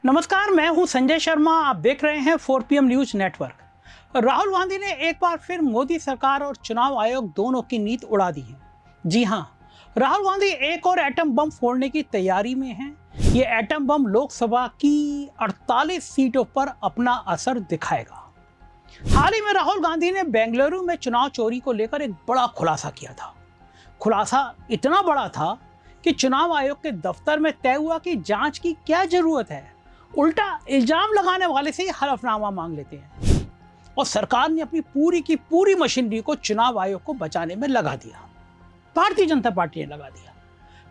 नमस्कार, मैं हूं संजय शर्मा। आप देख रहे हैं 4 PM news network. Rahul Gandhi ने एक बार फिर मोदी सरकार और चुनाव आयोग दोनों की नींद उड़ा दी है। जी हां, राहुल गांधी एक और एटम बम फोड़ने की तैयारी में हैं। ये एटम बम लोकसभा की 48 सीटों पर अपना असर दिखाएगा। हाल ही में राहुल गांधी ने बेंगलुरु में चुनाव चोरी को लेकर एक बड़ा खुलासा किया था। खुलासा इतना बड़ा था कि चुनाव आयोग के दफ्तर में तय हुआ कि जांच की क्या जरूरत है, उल्टा इल्जाम लगाने वाले से ही हलफनामा मांग लेते हैं। और सरकार ने अपनी पूरी की पूरी मशीनरी को चुनाव आयोग को बचाने में लगा दिया। भारतीय जनता पार्टी ने लगा दिया।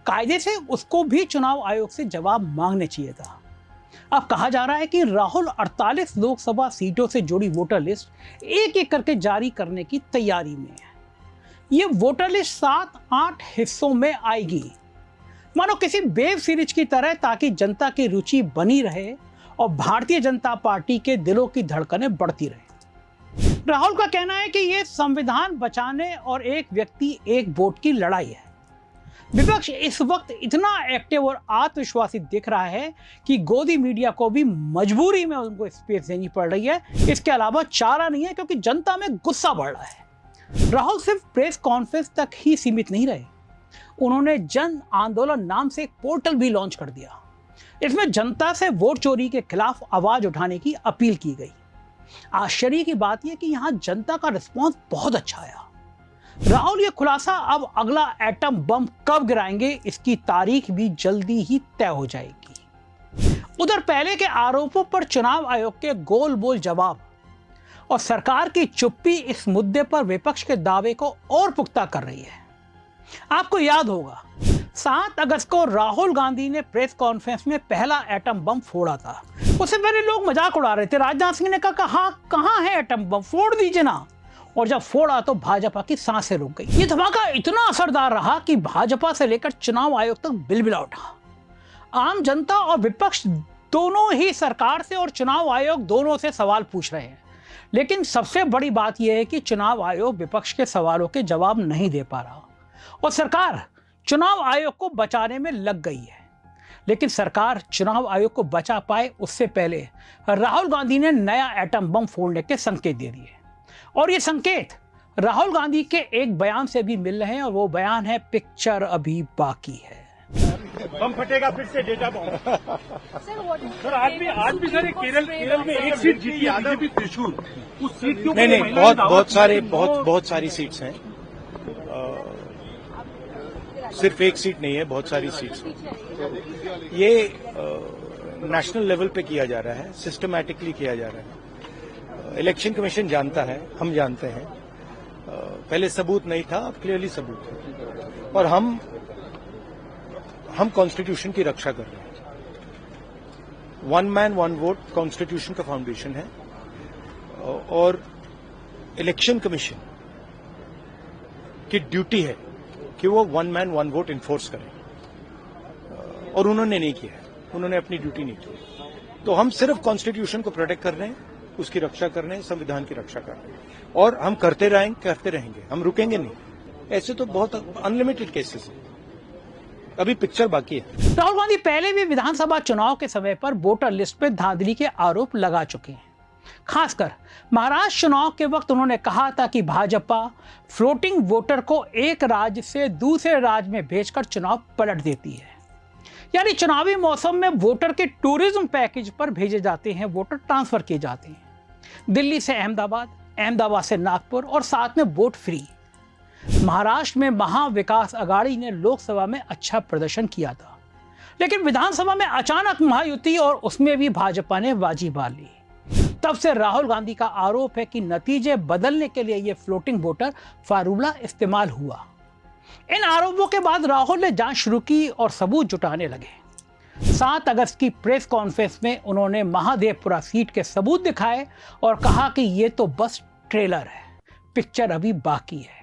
कायदे से उसको भी चुनाव आयोग से जवाब मांगने चाहिए था। अब कहा जा रहा है कि राहुल 48 लोकसभा सीटों से जुड़ी वोटर लिस्ट एक एक करके जारी करने की तैयारी में है। ये वोटर लिस्ट 7-8 हिस्सों में आएगी, मानो किसी वेब सीरीज की तरह, ताकि जनता की रुचि बनी रहे और भारतीय जनता पार्टी के दिलों की धड़कनें बढ़ती रहे। राहुल का कहना है कि यह संविधान बचाने और एक व्यक्ति एक वोट की लड़ाई है। विपक्ष इस वक्त इतना एक्टिव और आत्मविश्वासी दिख रहा है कि गोदी मीडिया को भी मजबूरी में उनको स्पेस देनी पड़ रही है। इसके अलावा चारा नहीं है, क्योंकि जनता में गुस्सा बढ़ रहा है। राहुल सिर्फ प्रेस कॉन्फ्रेंस तक ही सीमित नहीं रहे। उन्होंने जन आंदोलन नाम से एक पोर्टल भी लॉन्च कर दिया। इसमें जनता से वोट चोरी के खिलाफ आवाज उठाने की अपील की गई। आश्चर्य की बात यह कि यहां जनता का रिस्पांस बहुत अच्छा आया। राहुल ये खुलासा अब अगला एटम बम कब गिराएंगे, इसकी तारीख भी जल्दी ही तय हो जाएगी। उधर पहले के आरोपों पर चुनाव आयोग के गोल बोल जवाब और सरकार की चुप्पी इस मुद्दे पर विपक्ष के दावे को और पुख्ता कर रही है। आपको याद होगा 7 अगस्त को राहुल गांधी ने प्रेस कॉन्फ्रेंस में पहला एटम बम फोड़ा था। उससे पहले लोग मजाक उड़ा रहे थे। राजनाथ सिंह ने कहा, कहां है एटम बम, फोड़ दीजिए ना। और जब फोड़ा तो भाजपा की सांसें रुक गई। ये धमाका इतना असरदार रहा कि भाजपा से लेकर चुनाव आयोग तक बिलबिला उठा। आम जनता और विपक्ष दोनों ही सरकार से और चुनाव आयोग दोनों से सवाल पूछ रहे हैं। लेकिन सबसे बड़ी बात यह है कि चुनाव आयोग विपक्ष के सवालों के जवाब नहीं दे पा रहा और सरकार चुनाव आयोग को बचाने में लग गई है। लेकिन सरकार चुनाव आयोग को बचा पाए उससे पहले राहुल गांधी ने नया एटम बम फोड़ने के संकेत दे दिए। और ये संकेत राहुल गांधी के एक बयान से भी मिल रहे हैं, और वो बयान है, पिक्चर अभी बाकी है। बम फटेगा फिर से, डेटा बम। सर आज भी सर केरल में एक सीट जीती है बीजेपी, त्रिशूल। उस सीट क्यों नहीं, बहुत सारी सीट्स हैं। सिर्फ एक सीट नहीं है, बहुत सारी सीट्स हैं। ये नेशनल लेवल पे किया जा रहा है, सिस्टमैटिकली किया जा रहा है। इलेक्शन कमीशन जानता है, हम जानते हैं। पहले सबूत नहीं था, अब क्लियरली सबूत है। और हम कॉन्स्टिट्यूशन की रक्षा कर रहे हैं। 1 मैन 1 वोट कॉन्स्टिट्यूशन का फाउंडेशन है और इलेक्शन कमीशन की ड्यूटी है कि वो 1 मैन 1 वोट इन्फोर्स करें, और उन्होंने नहीं किया। उन्होंने अपनी ड्यूटी नहीं की। तो हम सिर्फ कॉन्स्टिट्यूशन को प्रोटेक्ट कर रहे हैं, उसकी रक्षा कर रहे हैं, संविधान की रक्षा कर रहे हैं, और हम करते रहेंगे, हम रुकेंगे नहीं। ऐसे तो बहुत अनलिमिटेड केसेस हैं। अभी पिक्चर बाकी है। राहुल गांधी पहले भी विधानसभा चुनाव के समय पर वोटर लिस्ट पर धांधली के आरोप लगा चुके हैं। खासकर महाराष्ट्र चुनाव के वक्त उन्होंने कहा था कि भाजपा फ्लोटिंग वोटर को एक राज्य से दूसरे राज्य में भेजकर चुनाव पलट देती है। यानी चुनावी मौसम में वोटर के टूरिज्म पैकेज पर भेजे जाते हैं, वोटर ट्रांसफर किए जाते हैं। दिल्ली से अहमदाबाद, अहमदाबाद से नागपुर, और साथ में वोट फ्री। महाराष्ट्र में महाविकास अघाड़ी ने लोकसभा में अच्छा प्रदर्शन किया था, लेकिन विधानसभा में अचानक महायुति और उसमें भी भाजपा ने बाजी मार ली। तब से राहुल गांधी का आरोप है कि नतीजे बदलने के लिए यह फ्लोटिंग वोटर फार्मूला इस्तेमाल हुआ। इन आरोपों के बाद राहुल ने जांच शुरू की और सबूत जुटाने लगे। 7 अगस्त की प्रेस कॉन्फ्रेंस में उन्होंने महादेवपुरा सीट के सबूत दिखाए और कहा कि यह तो बस ट्रेलर है, पिक्चर अभी बाकी है।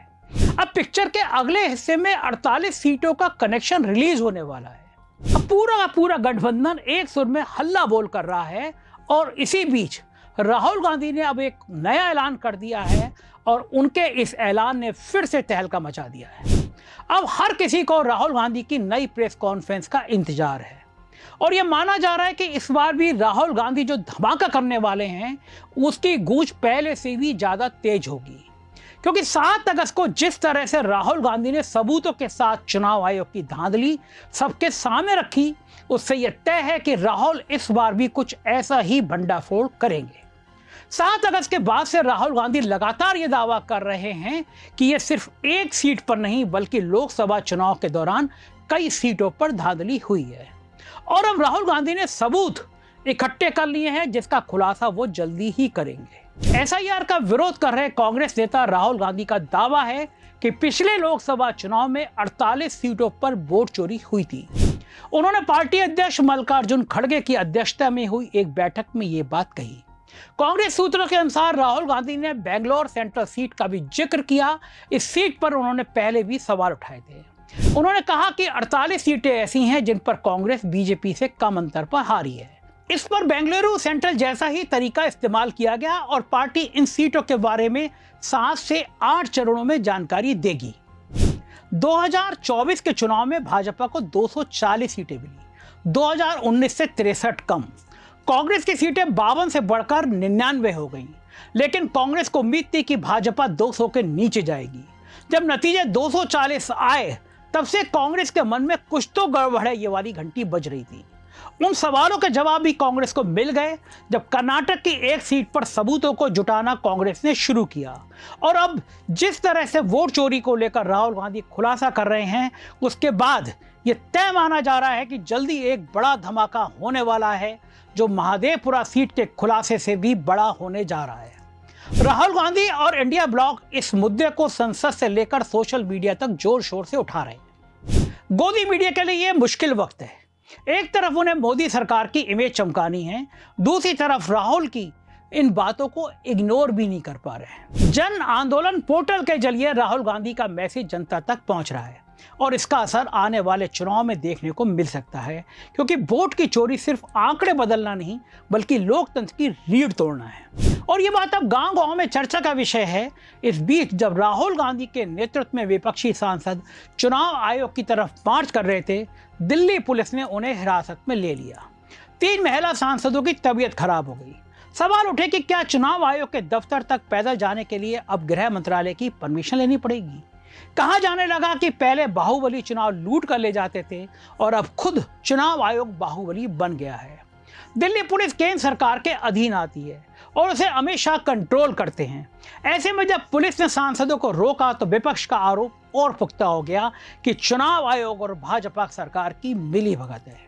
अब पिक्चर के अगले हिस्से में 48 सीटों का कनेक्शन रिलीज होने वाला है। अब पूरा गठबंधन एक सुर में हल्ला बोल कर रहा है, और इसी बीच राहुल गांधी ने अब एक नया ऐलान कर दिया है, और उनके इस ऐलान ने फिर से तहलका मचा दिया है। अब हर किसी को राहुल गांधी की नई प्रेस कॉन्फ्रेंस का इंतजार है। और यह माना जा रहा है कि इस बार भी राहुल गांधी जो धमाका करने वाले हैं उसकी गूंज पहले से भी ज्यादा तेज होगी, क्योंकि 7 अगस्त को जिस तरह से राहुल गांधी ने सबूतों के साथ चुनाव आयोग की धांधली सबके सामने रखी, उससे यह तय है कि राहुल इस बार भी कुछ ऐसा ही भंडाफोड़ करेंगे। 7 अगस्त के बाद से राहुल गांधी लगातार ये दावा कर रहे हैं कि ये सिर्फ एक सीट पर नहीं बल्कि लोकसभा चुनाव के दौरान कई सीटों पर धांधली हुई है। और अब राहुल गांधी ने सबूत इकट्ठे कर लिए हैं जिसका खुलासा वो जल्दी ही करेंगे। एसआईआर का विरोध कर रहे कांग्रेस नेता राहुल गांधी का दावा है कि पिछले लोकसभा चुनाव में 48 सीटों पर वोट चोरी हुई थी। उन्होंने पार्टी अध्यक्ष मल्लिकार्जुन खड़गे की अध्यक्षता में हुई एक बैठक में ये बात कही। कांग्रेस सूत्रों के अनुसार राहुल गांधी ने बेंगलोर सेंट्रल सीट का भी जिक्र किया। इस सीट पर उन्होंने पहले भी सवाल उठाए थे। उन्होंने कहा कि 48 सीटें ऐसी हैं जिन पर कांग्रेस बीजेपी से कम अंतर पर हारी है। इस पर बेंगलुरु सेंट्रल जैसा ही तरीका इस्तेमाल किया गया और पार्टी इन सीटों के बारे में 7 से 8 चरणों में जानकारी देगी। 2024 के चुनाव में भाजपा को 240 सीटें मिली, 2019 से 63 कम। कांग्रेस की सीटें 52 से बढ़कर 99 हो गईं, लेकिन कांग्रेस को उम्मीद थी कि भाजपा 200 के नीचे जाएगी। जब नतीजे 240 आए तब से कांग्रेस के मन में कुछ तो गड़बड़ है ये वाली घंटी बज रही थी। उन सवालों के जवाब भी कांग्रेस को मिल गए जब कर्नाटक की एक सीट पर सबूतों को जुटाना कांग्रेस ने शुरू किया। और अब जिस तरह से वोट चोरी को लेकर राहुल गांधी खुलासा कर रहे हैं, उसके बाद ये तय माना जा रहा है कि जल्दी एक बड़ा धमाका होने वाला है जो महादेवपुरा सीट के खुलासे से भी बड़ा होने जा रहा है। राहुल गांधी और इंडिया ब्लॉक इस मुद्दे को संसद से लेकर सोशल मीडिया तक जोर शोर से उठा रहे हैं। गोदी मीडिया के लिए यह मुश्किल वक्त है। एक तरफ उन्हें मोदी सरकार की इमेज चमकानी है, दूसरी तरफ राहुल की इन बातों को इग्नोर भी नहीं कर पा रहे हैं। जन आंदोलन पोर्टल के जरिए राहुल गांधी का मैसेज जनता तक पहुंच रहा है और इसका असर आने वाले चुनाव में देखने को मिल सकता है, क्योंकि वोट की चोरी सिर्फ आंकड़े बदलना नहीं बल्कि लोकतंत्र की रीढ़ तोड़ना है। और ये बात अब गांव-गांव में चर्चा का विषय है। इस बीच जब राहुल गांधी के नेतृत्व में विपक्षी सांसद चुनाव आयोग की तरफ मार्च कर रहे थे, दिल्ली पुलिस ने उन्हें हिरासत में ले लिया। 3 महिला सांसदों की तबीयत खराब हो गई। सवाल उठे कि क्या चुनाव आयोग के दफ्तर तक पैदल जाने के लिए अब गृह मंत्रालय की परमिशन लेनी पड़ेगी? कहा जाने लगा कि पहले बाहुबली चुनाव लूट कर ले जाते थे और अब खुद चुनाव आयोग बाहुबली बन गया है। दिल्ली पुलिस केंद्र सरकार के अधीन आती है और उसे अमित शाह कंट्रोल करते हैं। ऐसे में जब पुलिस ने सांसदों को रोका तो विपक्ष का आरोप और पुख्ता हो गया कि चुनाव आयोग और भाजपा सरकार की मिलीभगत है।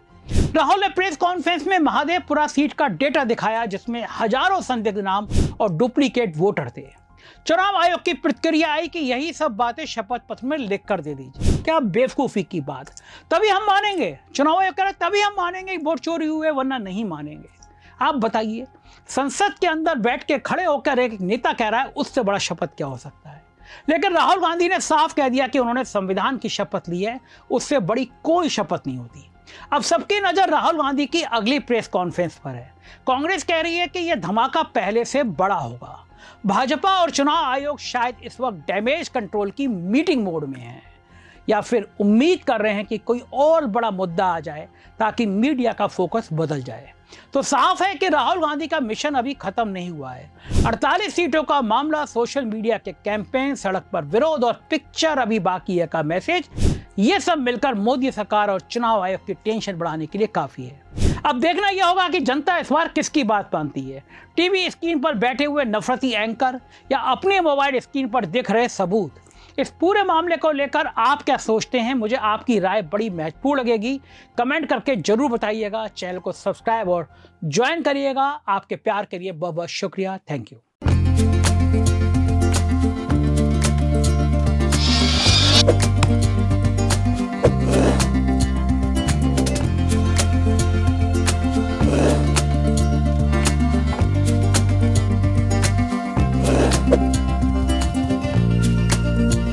राहुल ने प्रेस कॉन्फ्रेंस में महादेवपुरा सीट का डेटा दिखाया जिसमें हजारों संदिग्ध नाम और डुप्लीकेट वोटर थे। चुनाव आयोग की प्रतिक्रिया आई कि यही सब बातें शपथ पत्र में लिख कर दे दीजिए। क्या बेवकूफी की बात, तभी हम मानेंगे। चुनाव आयोग कह रहा है तभी हम मानेंगे वोट चोरी हुए, वरना नहीं मानेंगे। आप बताइए, संसद के अंदर बैठ के खड़े होकर एक नेता कह रहा है, उससे बड़ा शपथ क्या हो सकता है? लेकिन राहुल गांधी ने साफ कह दिया कि उन्होंने संविधान की शपथ ली है, उससे बड़ी कोई शपथ नहीं होती। अब सबकी नजर राहुल गांधी की अगली प्रेस कॉन्फ्रेंस पर है। कांग्रेस कह रही है कि यह धमाका पहले से बड़ा होगा। भाजपा और चुनाव आयोग शायद इस वक्त डैमेज कंट्रोल की मीटिंग मोड में है या फिर उम्मीद कर रहे हैं कि कोई और बड़ा मुद्दा आ जाए ताकि मीडिया का फोकस बदल जाए। तो साफ है कि राहुल गांधी का मिशन अभी खत्म नहीं हुआ है। 48 सीटों का मामला, सोशल मीडिया के कैंपेन, सड़क पर विरोध और पिक्चर अभी बाकी है का मैसेज, ये सब मिलकर मोदी सरकार और चुनाव आयोग की टेंशन बढ़ाने के लिए काफी है। अब देखना यह होगा कि जनता इस बार किसकी बात मानती है, टीवी स्क्रीन पर बैठे हुए नफरती एंकर या अपने मोबाइल स्क्रीन पर दिख रहे सबूत। इस पूरे मामले को लेकर आप क्या सोचते हैं? मुझे आपकी राय बड़ी महत्वपूर्ण लगेगी। कमेंट करके जरूर बताइएगा। चैनल को सब्सक्राइब और ज्वाइन करिएगा। आपके प्यार के लिए बहुत बहुत शुक्रिया। Thank you.